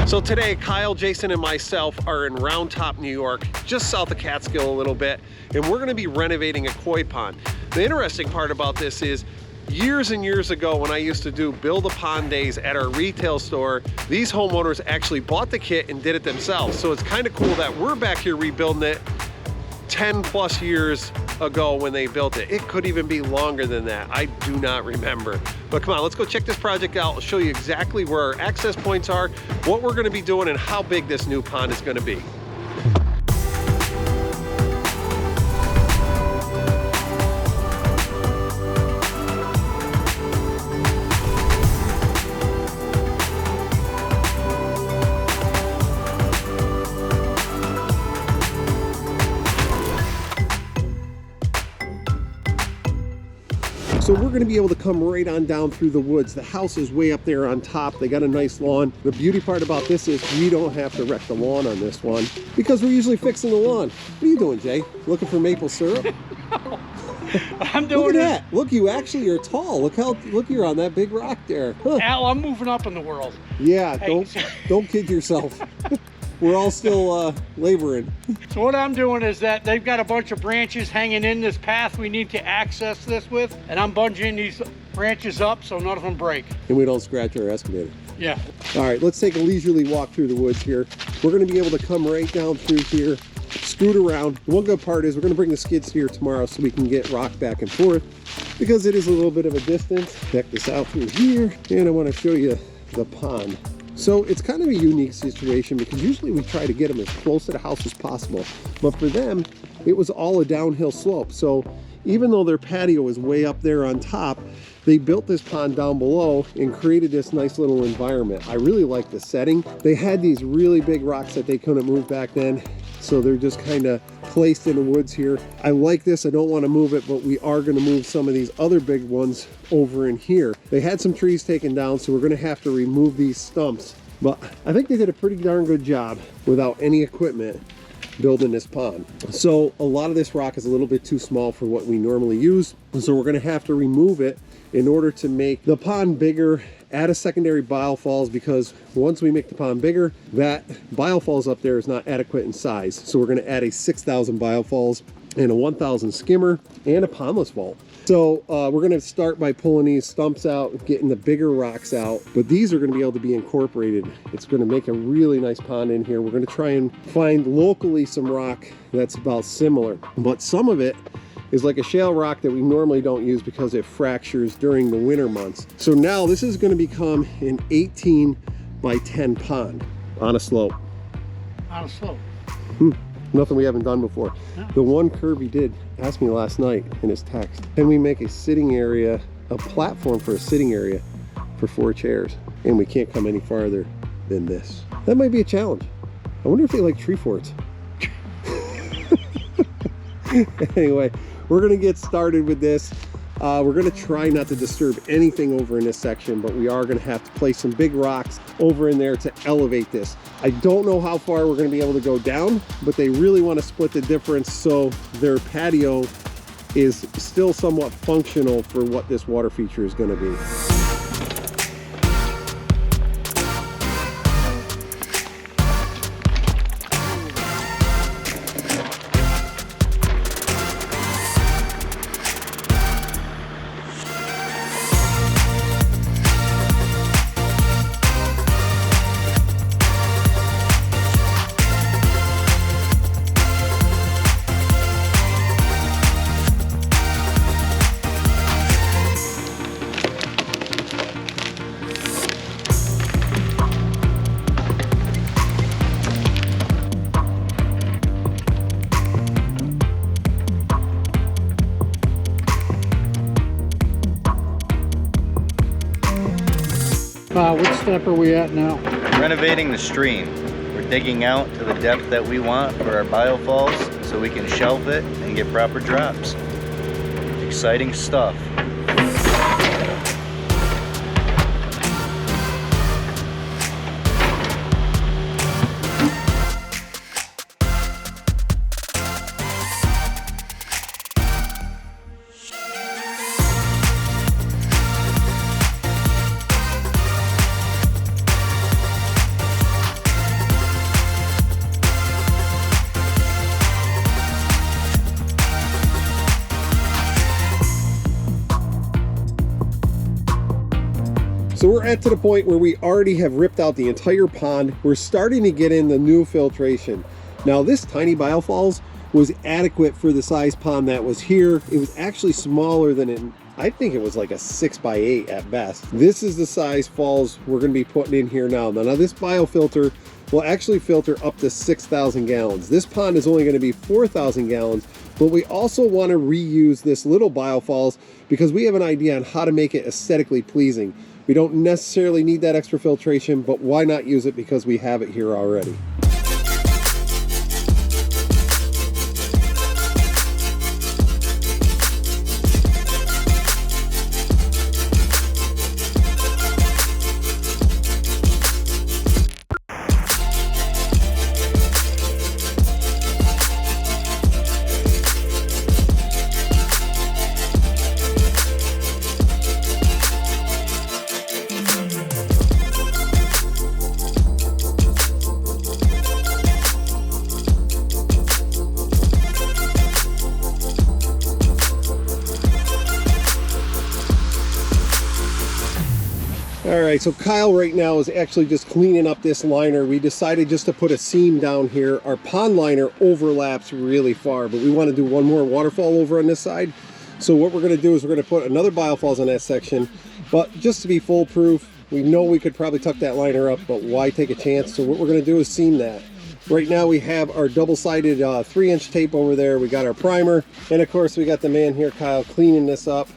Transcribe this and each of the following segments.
So today, Kyle, Jason, and myself are in Round Top, New York, just south of Catskill a little bit, and we're gonna be renovating a koi pond. The interesting part about this is, years and years ago when I used to do build a pond days at our retail store, these homeowners actually bought the kit and did it themselves. So it's kind of cool that we're back here rebuilding it 10 plus years ago when they built it. It could even be longer than that. I do not remember. But come on, let's go check this project out. I'll show you exactly where our access points are, what we're gonna be doing, and how big this new pond is gonna be. So we're gonna be able to come right on down through the woods. The house is way up there on top. They got a nice lawn. The beauty part about this is we don't have to wreck the lawn on this one because we're usually fixing the lawn. What are you doing, Jay? Looking for maple syrup? No. I'm doing Look at that. Look, you actually are tall. Look, you're on that big rock there. Huh. Al, I'm moving up in the world. Yeah, Hey. don't kid yourself. We're all still laboring. So what I'm doing is that they've got a bunch of branches hanging in this path we need to access this with, and I'm bungeeing these branches up so none of them break. And we don't scratch our excavator. Yeah. All right, let's take a leisurely walk through the woods here. We're gonna be able to come right down through here, scoot around. One good part is we're gonna bring the skids here tomorrow so we can get rock back and forth because it is a little bit of a distance. Check this out through here, and I wanna show you the pond. So it's kind of a unique situation because usually we try to get them as close to the house as possible. But for them, it was all a downhill slope. So even though their patio is way up there on top, they built this pond down below and created this nice little environment. I really like the setting. They had these really big rocks that they couldn't move back then. So they're just kind of placed in the woods here. I like this, I don't want to move it, but we are going to move some of these other big ones over in here. They had some trees taken down, so we're going to have to remove these stumps. But I think they did a pretty darn good job without any equipment building this pond. So a lot of this rock is a little bit too small for what we normally use. So we're going to have to remove it in order to make the pond bigger, add a secondary biofalls, because once we make the pond bigger, that biofalls up there is not adequate in size. So we're going to add a 6,000 biofalls and a 1,000 skimmer and a pondless vault. So we're going to start by pulling these stumps out, getting the bigger rocks out, but these are going to be able to be incorporated. It's going to make a really nice pond in here. We're going to try and find locally some rock that's about similar, but some of it is like a shale rock that we normally don't use because it fractures during the winter months. So now this is going to become an 18 by 10 pond on a slope. On a slope. Nothing we haven't done before. No. The one curve he did ask me last night in his text, can we make a sitting area, a platform for a sitting area for 4 chairs? And we can't come any farther than this. That might be a challenge. I wonder if they like tree forts. Anyway, we're gonna get started with this. We're gonna try not to disturb anything over in this section, but we are gonna have to place some big rocks over in there to elevate this. I don't know how far we're gonna be able to go down, but they really wanna split the difference so their patio is still somewhat functional for what this water feature is gonna be. What step are we at now? Renovating the stream. We're digging out to the depth that we want for our biofalls so we can shelf it and get proper drops. Exciting stuff. So we're to the point where we already have ripped out the entire pond. We're starting to get in the new filtration. Now this tiny biofalls was adequate for the size pond that was here. It was actually smaller than it. I think it was like a 6x8 at best. This is the size falls we're going to be putting in here now. Now this biofilter will actually filter up to 6,000 gallons. This pond is only going to be 4,000 gallons, but we also want to reuse this little biofalls because we have an idea on how to make it aesthetically pleasing. We don't necessarily need that extra filtration, but why not use it because we have it here already. Alright, so Kyle right now is actually just cleaning up this liner. We decided just to put a seam down here. Our pond liner overlaps really far, but we want to do one more waterfall over on this side. So what we're going to do is we're going to put another biofalls on that section, but just to be foolproof, we know we could probably tuck that liner up, but why take a chance? So what we're going to do is seam that. Right now we have our double-sided 3-inch tape over there. We got our primer, and of course we got the man here, Kyle, cleaning this up.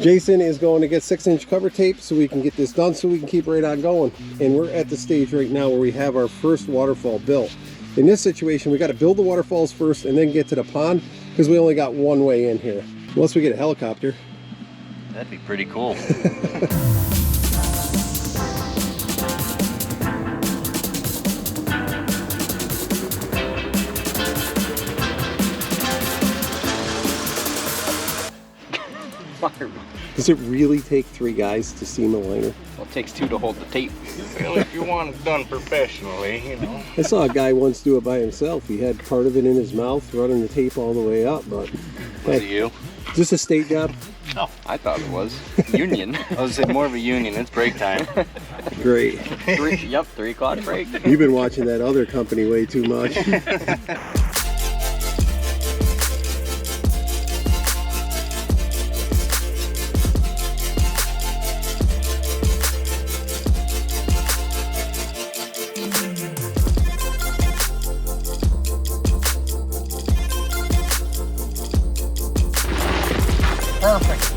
Jason is going to get 6-inch cover tape so we can get this done so we can keep right on going. And we're at the stage right now where we have our first waterfall built. In this situation, we got to build the waterfalls first and then get to the pond because we only got one way in here. Unless we get a helicopter. That'd be pretty cool. Does it really take 3 guys to seam a liner? Well, it takes 2 to hold the tape. Well, if you want it done professionally, you know. I saw a guy once do it by himself. He had part of it in his mouth, running the tape all the way up, but Was it you? just a state job. Oh, I thought it was. Union. I was saying more of a union. It's break time. Great. 3 o'clock break. You've been watching that other company way too much. Perfect.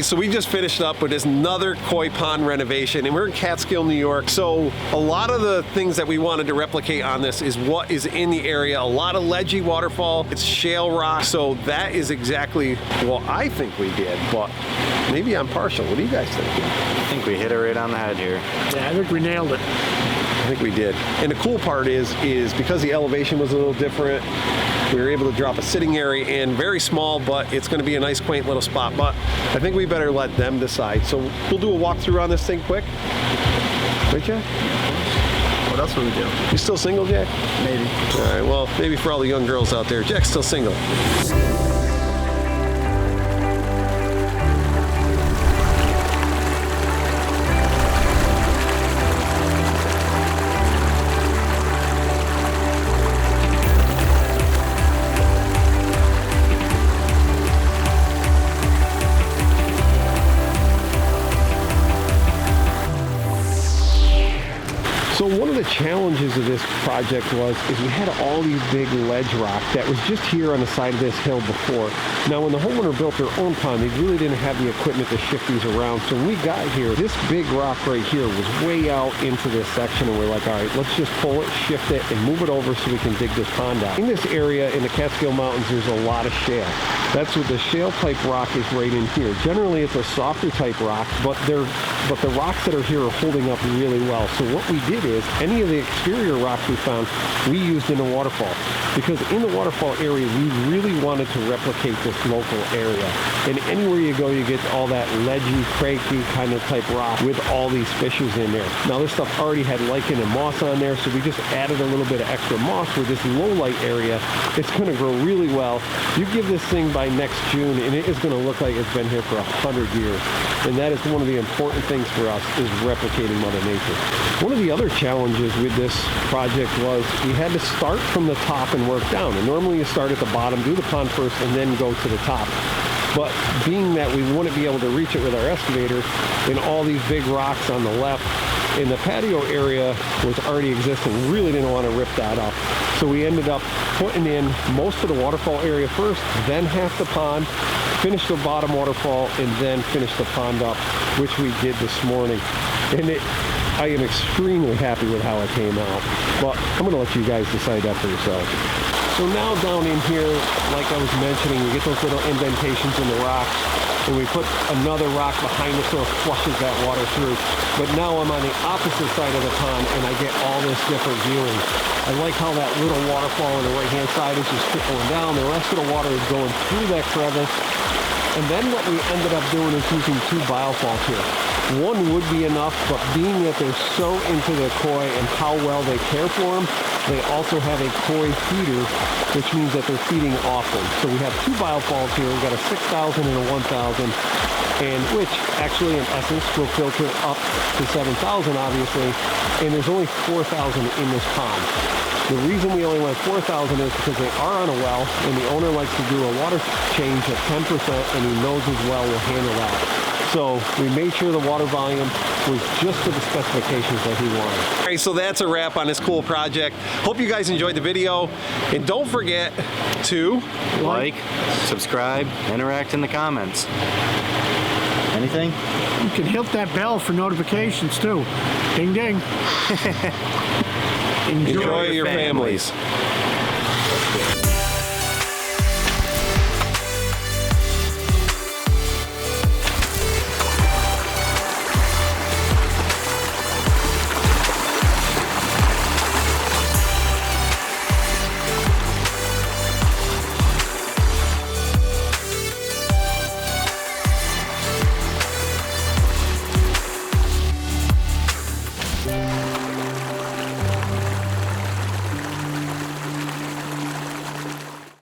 right, so we just finished up with this another koi pond renovation, and we're in Catskill, New York. So a lot of the things that we wanted to replicate on this is what is in the area. A lot of ledgy waterfall. It's shale rock. So that is exactly what I think we did, but maybe I'm partial. What do you guys think? I think we hit it right on the head here. Yeah, I think we nailed it. I think we did. And the cool part is because the elevation was a little different, we were able to drop a sitting area in, very small, but it's going to be a nice, quaint little spot. But I think we better let them decide. So we'll do a walkthrough on this thing quick. Right, Jack? What else would we do? You still single, Jack? Maybe. All right, well, maybe for all the young girls out there, Jack's still single. So one of the challenges of this project is we had all these big ledge rock that was just here on the side of this hill before. Now when the homeowner built their own pond, they really didn't have the equipment to shift these around. So when we got here, this big rock right here was way out into this section, and we're like, all right, let's just pull it, shift it, and move it over so we can dig this pond out. In this area in the Catskill Mountains, there's a lot of shale. That's what the shale type rock is right in here. Generally it's a softer type rock, but the rocks that are here are holding up really well. So what we did is any of the exterior rocks we found, we used in the waterfall, because in the waterfall area we really wanted to replicate this local area. And anywhere you go, you get all that ledgy, cranky kind of type rock with all these fishes in there. Now this stuff already had lichen and moss on there, so we just added a little bit of extra moss with this low light area. It's going to grow really well. You give this thing by next June and it is going to look like it's been here for 100 years. And that is one of the important things for us, is replicating Mother Nature. One of the other challenges with this project was we had to start from the top and work down. And normally you start at the bottom, do the pond first, and then go to the top. But being that we wouldn't be able to reach it with our excavator, and all these big rocks on the left, and the patio area was already existing, we really didn't want to rip that up. So we ended up putting in most of the waterfall area first, then half the pond, finish the bottom waterfall, and then finish the pond up, which we did this morning. And I am extremely happy with how it came out. But I'm going to let you guys decide that for yourselves. So now down in here, like I was mentioning, we get those little indentations in the rock, and we put another rock behind it so it flushes that water through. But now I'm on the opposite side of the pond, and I get all this different viewing. I like how that little waterfall on the right-hand side is just trickling down. The rest of the water is going through that crevice. And then what we ended up doing is using 2 biofalls here. One would be enough, but being that they're so into the koi and how well they care for them, they also have a koi feeder, which means that they're feeding often. So we have 2 biofalls here. We've got a 6,000 and a 1,000, and which actually in essence will filter up to 7,000 obviously, and there's only 4,000 in this pond. The reason we only went 4,000 is because they are on a well, and the owner likes to do a water change at 10%, and he knows his well will handle that. So we made sure the water volume was just to the specifications that he wanted. All right, so that's a wrap on this cool project. Hope you guys enjoyed the video, and don't forget to Like, subscribe, interact in the comments. Anything? You can hit that bell for notifications too. Ding ding. enjoy your families.